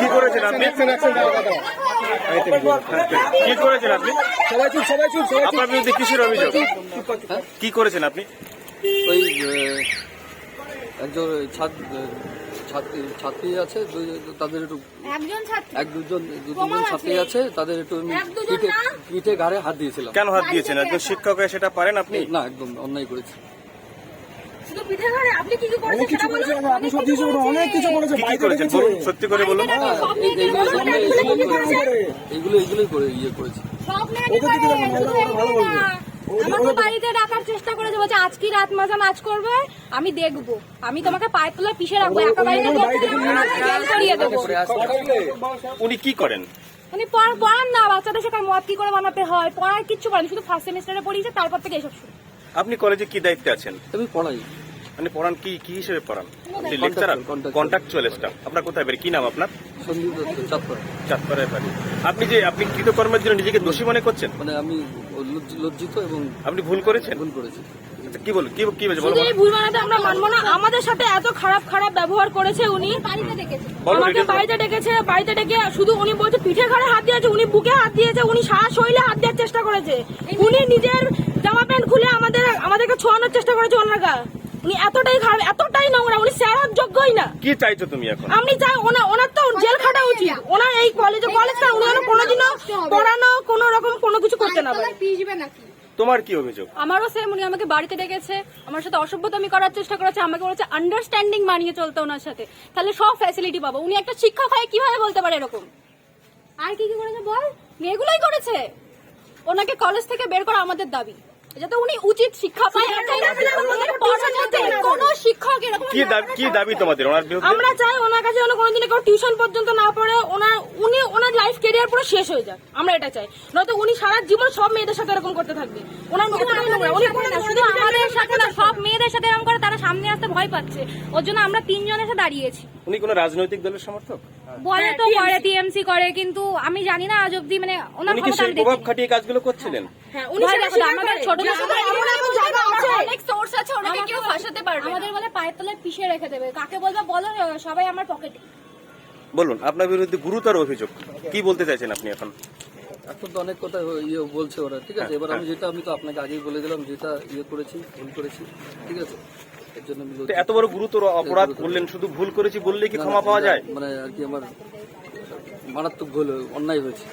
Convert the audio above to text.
কি করেছেন আপনি? কি করেছেন আপনি? আপনার বিরুদ্ধে কিসের অভিযোগ? কি করেছেন আপনি? ওই একজন ছাত্রী আছে, তাদের একটু দুজন ছাত্রী আছে, তাদের একটু পিঠে ঘাড়ে হাত দিয়েছিলাম। কেন হাত দিয়েছেন? একজন শিক্ষক হয়ে সেটা পারেন আপনি? না, একদম অন্যায় করেছি। সত্যি করে বলুন। এইগুলোই করে করেছি। আমাকে বাড়িতে ডাকার চেষ্টা করেছে, বলছে আজকে রাত মাজা মাছ করবে, আমি দেখবো, আমি তোমাকে পায়ের তলায় পিষে রাখবো, একা বাড়িতে করিয়ে দেবো। উনি কি করেন? উনি পড়ান না, বাচ্চাদের শেখার মদ কি করে বানাতে হয়, পড়ার কিচ্ছু করেন, শুধু ফার্স্ট সেমিস্টারে পড়িয়েছে, তারপর থেকে এসব শুরু। আপনি কলেজে কি দায়িত্বে আছেন? আমি পড়াই। মানে পড়ান কি হিসেবে পড়ান? Lecturer, contractual staff. আপনার কোথায় বাড়ি? কি নাম আপনার? সন্দীপ দত্ত, চাঁদপাড়া বাড়ি। আপনি কৃতকর্মের জন্য নিজেকে দোষী মনে করছেন? মানে আমি লজ্জিত এবং আপনি ভুল করেছেন? ভুল করেছি। কি বলুন, কি ভুল বানাতে আমরা মানবো না। আমাদের সাথে এত খারাপ ব্যবহার করেছে উনি। আমাকে বাড়িতে ডেকে শুধু উনি বলছে পিঠে ঘাড়ে হাত দিয়েছে, উনি বুকে হাত দিয়েছে, উনি সারা শরীরে হাত দেওয়ার চেষ্টা করেছে, উনি নিজের জামা প্যান্ট খুলে আমাদেরকে ছোঁয়ানোর চেষ্টা করেছে ওনার গা। উনি এতটাই খারাপ, এতটাই নোংরা, উনি স্যার হওয়ার যোগ্যই না। কি চাইছো তুমি এখন? আমি চাই ওনার তো জেল খাটা উচিত। ওনার এই কলেজ উনি কোনোদিনও পড়ানো কোনো রকম কোনো কিছু করতে না পারে। তোমার কি অভিযোগ? আমারও সেম, উনি আমাকে বাড়িতে ডেকেছে, আমার সাথে অসভ্যতামি করার চেষ্টা করেছে, আমাকে বলেছে আন্ডারস্ট্যান্ডিং মানিয়ে চলতে ওনার সাথে, তাহলে সব ফ্যাসিলিটি পাবো। উনি একটা শিক্ষক হয়ে কিভাবে বলতে পারে এরকম? আর কি করেছে বল? এগুলোই করেছে। ওনাকে কলেজ থেকে বের করা আমাদের দাবি, যাতে উনি উচিত শিক্ষা পায়। কোনো শিক্ষক এরকম কি দাবি তোমাদের ওনার বিরুদ্ধে? আমরা চাই ওনার কাছে কোনোদিন কেউ টিউশন পর্যন্ত না পড়ে, ওনার লাইফ ক্যারিয়ার পুরো শেষ হয়ে যাক, আমরা এটা চাই। নয়তো উনি সারা জীবন সব মেয়েদের সাথে এরকম করতে থাকবে। শুধু আমাদের সাথে না, সব মেয়েদের সাথে এরকম করে, তারা সামনে আসতে ভয় পাচ্ছে, ওর জন্য আমরা তিনজন এসে দাঁড়িয়েছি। উনি কোন রাজনৈতিক দলের সমর্থক? বলে তো করে, টিএমসি করে, কিন্তু আমি জানি না আজ অব্দি, মানে ওনার প্রভাব খাটিয়ে কাজগুলো করছিলেন। আমাদের ছোট অনেক সোর্স আছে, ওনাকে কেউ ফাঁসাতে পারবে। আমাদের বলে পায়ের তলায় পিষে রেখে দেবে, কাকে বলবে বলো, সবাই আমার পকেটে। বলুন, আপনার বিরুদ্ধে গুরুতর অভিযোগ, কি বলতে চাইছেন আপনি এখন? এখন তো অনেক কথা বলছে ওরা, ঠিক আছে। এবার আমি তো আপনাকে আগেই বলে দিলাম, যেটা করেছি, ভুল করেছি, ঠিক আছে। এর জন্য এত বড় গুরুতর অপরাধ করলেন, শুধু ভুল করেছি বললেই কি ক্ষমা পাওয়া যায়? মানে আর কি, আমার মারাত্মক অন্যায় হয়েছে।